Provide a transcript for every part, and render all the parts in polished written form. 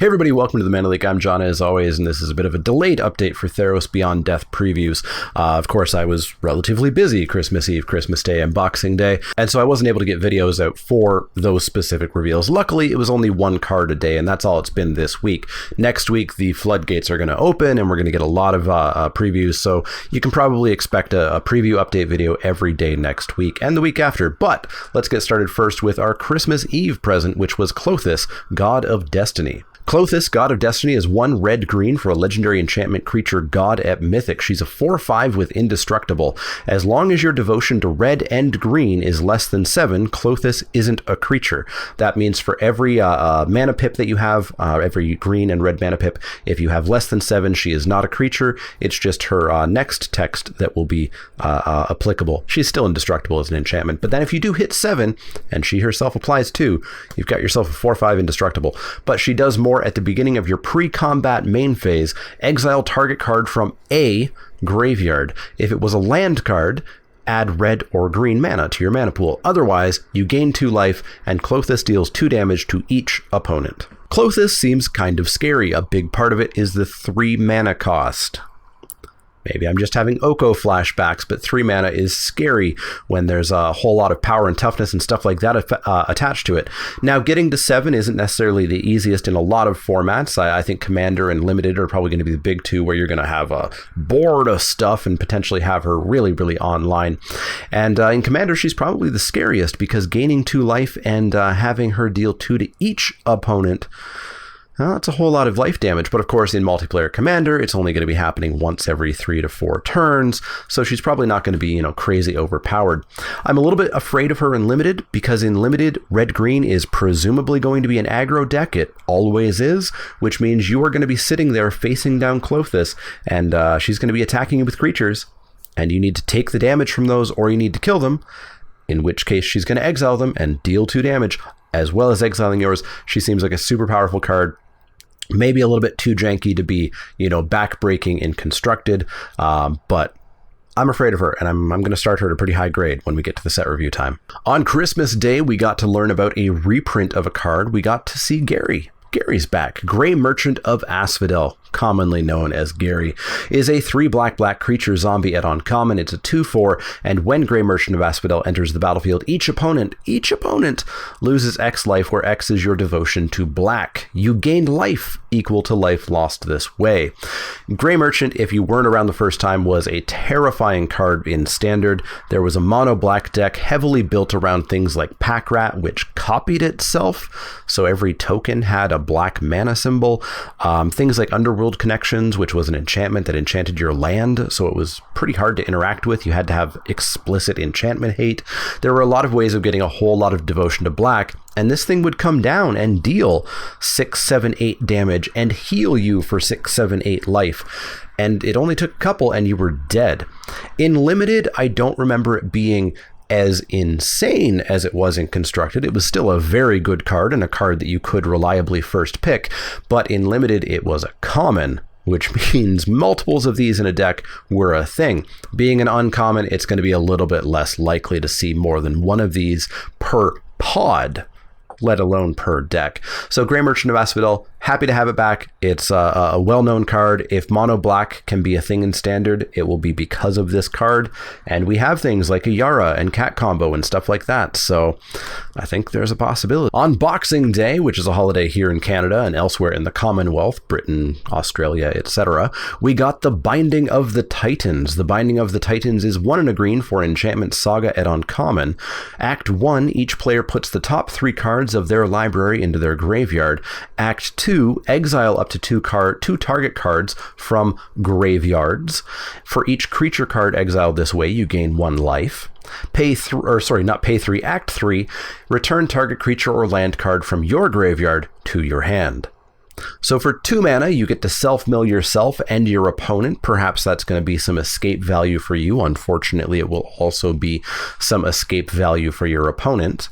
Hey everybody, welcome to the Man of Leek. I'm John as always, and this is a bit of a delayed update for Theros Beyond Death previews. Of course, I was relatively busy Christmas Eve, Christmas Day, and Boxing Day, and so I wasn't able to get videos out for those specific reveals. Luckily, it was only one card a day, and that's all it's been this week. Next week, the floodgates are going to open, and we're going to get a lot of previews, so you can probably expect a preview update video every day next week and the week after. But let's get started first with our Christmas Eve present, which was Klothys, God of Destiny. Klothys, God of Destiny, is 1 red-green for a legendary enchantment creature god at Mythic. She's a 4/5 with Indestructible. As long as your devotion to red and green is less than 7, Klothys isn't a creature. That means for every mana pip that you have, every green and red mana pip, if you have less than 7, she is not a creature. It's just her next text that will be applicable. She's still indestructible as an enchantment, but then if you do hit 7, and she herself applies too, you've got yourself a 4/5 indestructible. But she does more at the beginning of your pre-combat main phase. Exile target card from a graveyard. If it was a land card, add red or green mana to your mana pool. Otherwise, you gain 2 life, and Klothys deals 2 damage to each opponent. Klothys seems kind of scary. A big part of it is the 3 mana cost. Maybe I'm just having Oko flashbacks, but 3 mana is scary when there's a whole lot of power and toughness and stuff like that attached to it. Now, getting to 7 isn't necessarily the easiest in a lot of formats. I think Commander and Limited are probably going to be the big two where you're going to have a board of stuff and potentially have her really, really online. And in Commander, she's probably the scariest because gaining 2 life and having her deal 2 to each opponent, that's a whole lot of life damage, but of course in multiplayer Commander, it's only going to be happening once every 3 to 4 turns, so she's probably not going to be, crazy overpowered. I'm a little bit afraid of her in Limited, because in Limited, red-green is presumably going to be an aggro deck. It always is, which means you are going to be sitting there facing down Klothys, and she's going to be attacking you with creatures, and you need to take the damage from those, or you need to kill them, in which case she's going to exile them and deal 2 damage, as well as exiling yours. She seems like a super powerful card. Maybe a little bit too janky to be, backbreaking in Constructed, but I'm afraid of her, and I'm going to start her at a pretty high grade when we get to the set review time. On Christmas Day, we got to learn about a reprint of a card. We got to see Gary. Gary's back. Grey Merchant of Asphodel, commonly known as Gary, is a 3 black creature zombie at uncommon. It's a 2/4, and when Grey Merchant of Asphodel enters the battlefield, each opponent loses X life, where X is your devotion to black. You gained life equal to life lost this way. Grey Merchant, if you weren't around the first time, was a terrifying card in Standard. There was a mono black deck heavily built around things like Pack Rat, which copied itself, so every token had a black mana symbol. Things like Underworld Connections, which was an enchantment that enchanted your land, so it was pretty hard to interact with. You had to have explicit enchantment hate. There were a lot of ways of getting a whole lot of devotion to black, and this thing would come down and deal 6, 7, 8 damage and heal you for 6, 7, 8 life. And it only took a couple and you were dead. In Limited, I don't remember it being as insane as it was in Constructed. It was still a very good card and a card that you could reliably first pick, but in Limited it was a common, which means multiples of these in a deck were a thing. Being an uncommon, it's going to be a little bit less likely to see more than one of these per pod, let alone per deck. So Grey Merchant of Asphodel, happy to have it back. It's a well-known card. If mono black can be a thing in Standard, it will be because of this card. And we have things like a Yara and Cat combo and stuff like that. So I think there's a possibility. On Boxing Day, which is a holiday here in Canada and elsewhere in the Commonwealth, Britain, Australia, etc., we got the Binding of the Titans. The Binding of the Titans is 1 and a green for Enchantment Saga at uncommon. Act 1, each player puts the top 3 cards of their library into their graveyard. Act 2, exile up to 2 target cards from graveyards. For each creature card exiled this way, you gain 1 life. Act 3, return target creature or land card from your graveyard to your hand. So for 2 mana, you get to self-mill yourself and your opponent. Perhaps that's going to be some escape value for you. Unfortunately, it will also be some escape value for your opponent.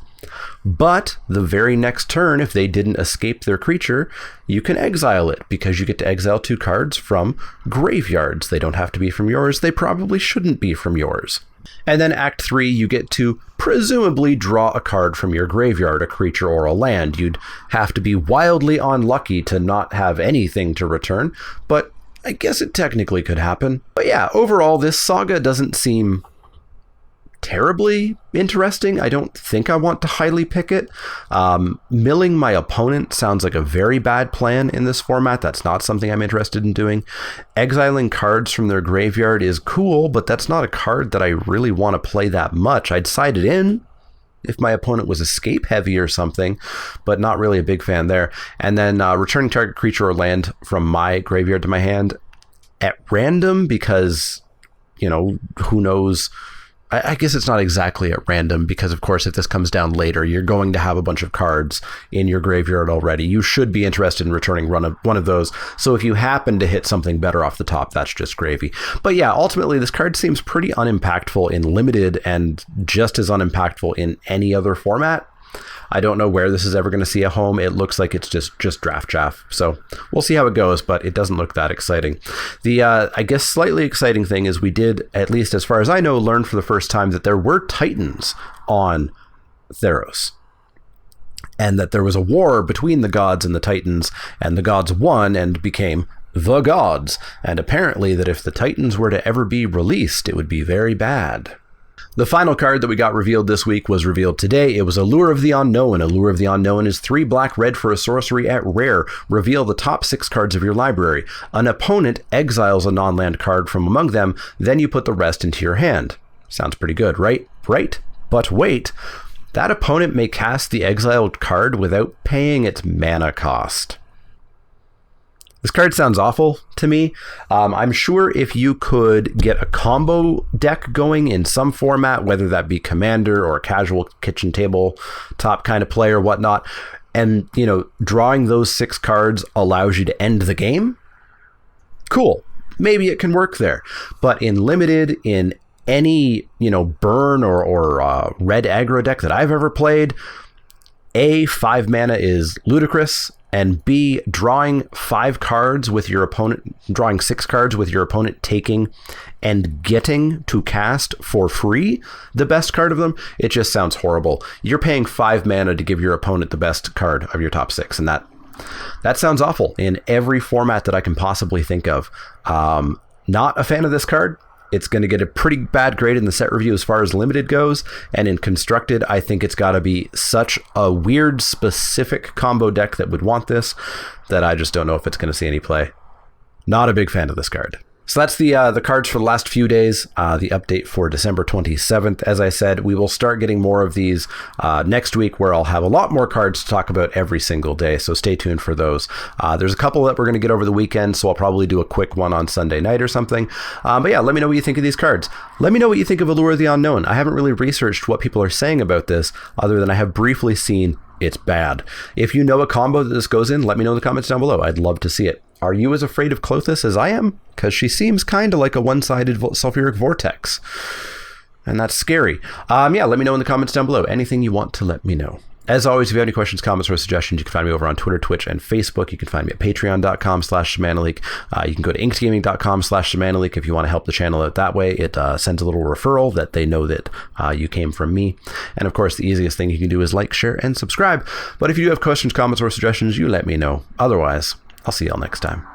But the very next turn, if they didn't escape their creature, you can exile it because you get to exile 2 cards from graveyards. They don't have to be from yours. They probably shouldn't be from yours. And then Act 3, you get to presumably draw a card from your graveyard, a creature or a land. You'd have to be wildly unlucky to not have anything to return, but I guess it technically could happen. But yeah, overall, this saga doesn't seem terribly interesting. I don't think I want to highly pick it. Milling my opponent sounds like a very bad plan in this format. That's not something I'm interested in doing. Exiling cards from their graveyard is cool, but that's not a card that I really want to play that much. I'd side it in if my opponent was escape heavy or something, but not really a big fan there. And then returning target creature or land from my graveyard to my hand at random because, you know, who knows. I guess it's not exactly at random because, of course, if this comes down later, you're going to have a bunch of cards in your graveyard already. You should be interested in returning one of those. So if you happen to hit something better off the top, that's just gravy. But yeah, ultimately, this card seems pretty unimpactful in Limited and just as unimpactful in any other format. I don't know where this is ever going to see a home. It looks like it's just draft chaff. So we'll see how it goes, but it doesn't look that exciting. The, I guess, slightly exciting thing is we did, at least as far as I know, learn for the first time that there were Titans on Theros. And that there was a war between the gods and the Titans, and the gods won and became the gods. And apparently that if the Titans were to ever be released, it would be very bad. The final card that we got revealed this week was revealed today. It was Allure of the Unknown. Allure of the Unknown is 3 black-red for a sorcery at rare. Reveal the top 6 cards of your library. An opponent exiles a non-land card from among them, then you put the rest into your hand. Sounds pretty good, right? Right? But wait, that opponent may cast the exiled card without paying its mana cost. This card sounds awful to me. I'm sure if you could get a combo deck going in some format, whether that be Commander or a casual kitchen table top kind of play or whatnot, and, you know, drawing those 6 cards allows you to end the game, cool. Maybe it can work there. But in Limited, in any, you know, burn or red aggro deck that I've ever played, A, 5 mana is ludicrous, and B, drawing 5 cards with your opponent, drawing 6 cards with your opponent taking and getting to cast for free the best card of them, it just sounds horrible. You're paying 5 mana to give your opponent the best card of your top 6, and that sounds awful in every format that I can possibly think of. Not a fan of this card. It's going to get a pretty bad grade in the set review as far as Limited goes, and in Constructed, I think it's got to be such a weird, specific combo deck that would want this that I just don't know if it's going to see any play. Not a big fan of this card. So that's the cards for the last few days, the update for December 27th. As I said, we will start getting more of these next week, where I'll have a lot more cards to talk about every single day, so stay tuned for those. There's a couple that we're going to get over the weekend, so I'll probably do a quick one on Sunday night or something. But yeah, let me know what you think of these cards. Let me know what you think of Allure of the Unknown. I haven't really researched what people are saying about this, other than I have briefly seen it's bad. If you know a combo that this goes in, let me know in the comments down below. I'd love to see it. Are you as afraid of Klothys as I am? Because she seems kind of like a one-sided sulfuric vortex. And that's scary. Yeah, let me know in the comments down below. Anything you want to let me know. As always, if you have any questions, comments, or suggestions, you can find me over on Twitter, Twitch, and Facebook. You can find me at patreon.com/ShamanAleek. You can go to inkedgaming.com/ShamanAleek if you want to help the channel out that way. It sends a little referral that they know that you came from me. And of course, the easiest thing you can do is like, share, and subscribe. But if you do have questions, comments, or suggestions, you let me know. Otherwise, I'll see y'all next time.